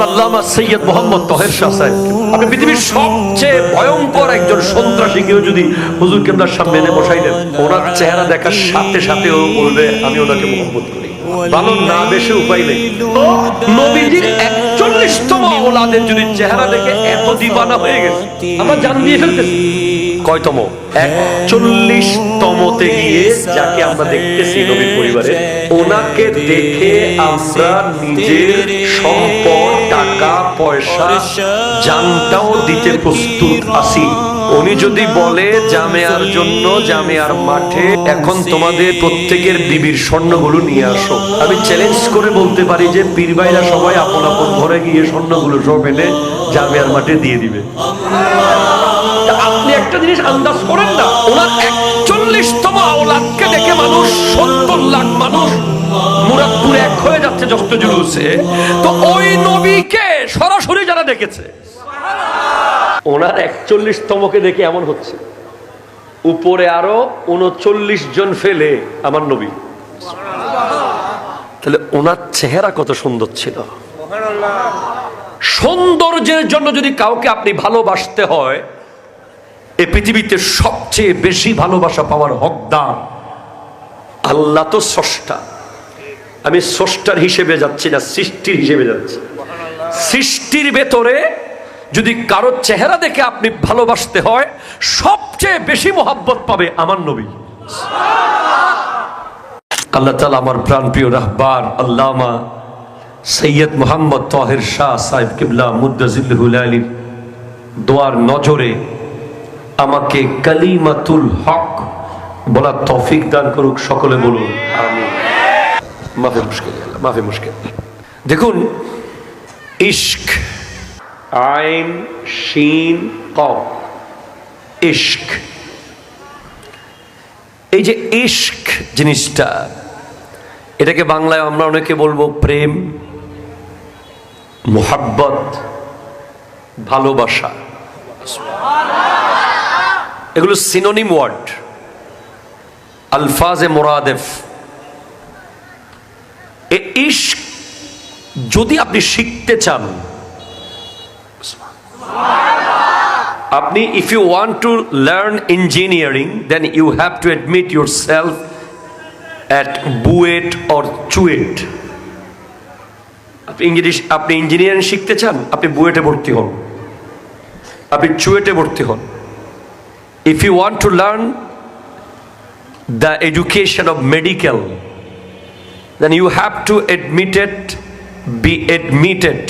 আল্লামা সৈয়দ মোহাম্মদ তহের শাহ সাহেব, আপনি পৃথিবীর সবচেয়ে ভয়ঙ্কর একজন সন্ত্রাসীকেও যদি হুজুর কেবলার সামনে এনে বসাই দেন, ওনার চেহারা দেখার সাথে সাথে ও বলবে আমি ওনাকে মোহাম্মদ করি। ভালো না বেশি উপায় নেই। নবীজির 41তম আওলাদের যদি চেহারা দেখে এত দিবানা হয়ে গেছে, আমরা জান দিয়ে ফেলতেছি। কয়তম? 41তমতে গিয়ে যাকে আমরা দেখতেছি নবীর পরিবারে, ওনাকে দেখে আমরা নিজের সম্পদ, টাকা পয়সা, জানটাও দিতে প্রস্তুত আছি। উনি যদি বলে জামেয়ার জন্য জামেয়ার মাঠে এখন তোমাদের প্রত্যেকের বিবির স্বর্ণগুলো নিয়ে আসো, আমি চ্যালেঞ্জ করে বলতে পারি যে পীর ভাইরা সবাই আপন আপন ঘরে গিয়ে স্বর্ণগুলো সব এনে জামেয়ার মাঠে দিয়ে দিবে। আপনি একটা জিনিস আন্দাজ করেন না, ওনার 41তম আওলাদকে দেখে মানুষ 70 লাখ মানুষ মুরাদপুরে এক হয়ে যাচ্ছে যত জুলুসে। তো ওই নবীকে সরাসরি যারা দেখেছে, ওনার 41তমকে দেখে এমন হচ্ছে, উপরে আরো 39 জন ফেলে আমার নবী। তাহলে ওনার চেহারা কত সুন্দর ছিল। সৌন্দর্যের জন্য যদি কাউকে আপনি ভালোবাসতে হয়, এই পৃথিবীতে সবচেয়ে বেশি ভালোবাসা পাওয়ার হকদার আল্লাহ। তো স্রষ্টা, আমি স্রষ্টার হিসেবে যাচ্ছি না, সৃষ্টির হিসেবে যাচ্ছি। সৃষ্টির ভেতরে যদি কারো চেহারা দেখে আপনি ভালোবাসতে হয়, সবচেয়ে বেশি মোহাব্বত পাবে আমার নবী। আল্লাহ তাআলা আমার প্রাণপ্রিয় রাহবার আল্লামা সৈয়দ মোহাম্মদ তহের শাহ সাহেব কিবলা মুদ্দাজিল্লুহুল আলির দোয়ার নজরে আমাকে কালিমাতুল হক বলার তৌফিক দান করুক। সকলে বলুন আমিন। মাফি মুশকিল, মাফি মুশকিল। দেখুন, ইশক, আইন শিন কফ, ইশক। এই যে ইশক জিনিসটা, এটাকে বাংলায় আমরা অনেকে বলবো প্রেম, মোহাব্বত, ভালোবাসা। এগুলো সিনোনিম ওয়ার্ড, আলফাজে মোরাদেফ। ইশক যদি আপনি শিখতে চান, আপনি if you want to learn engineering, then you have to admit yourself at BUET or CHUET. আপনি ইঞ্জিনিয়ারিং শিখতে চান, আপনি বুয়েটে ভর্তি হন, আপনি চুয়েটে ভর্তি হন। If you want to learn the education of medical, then you have to be admitted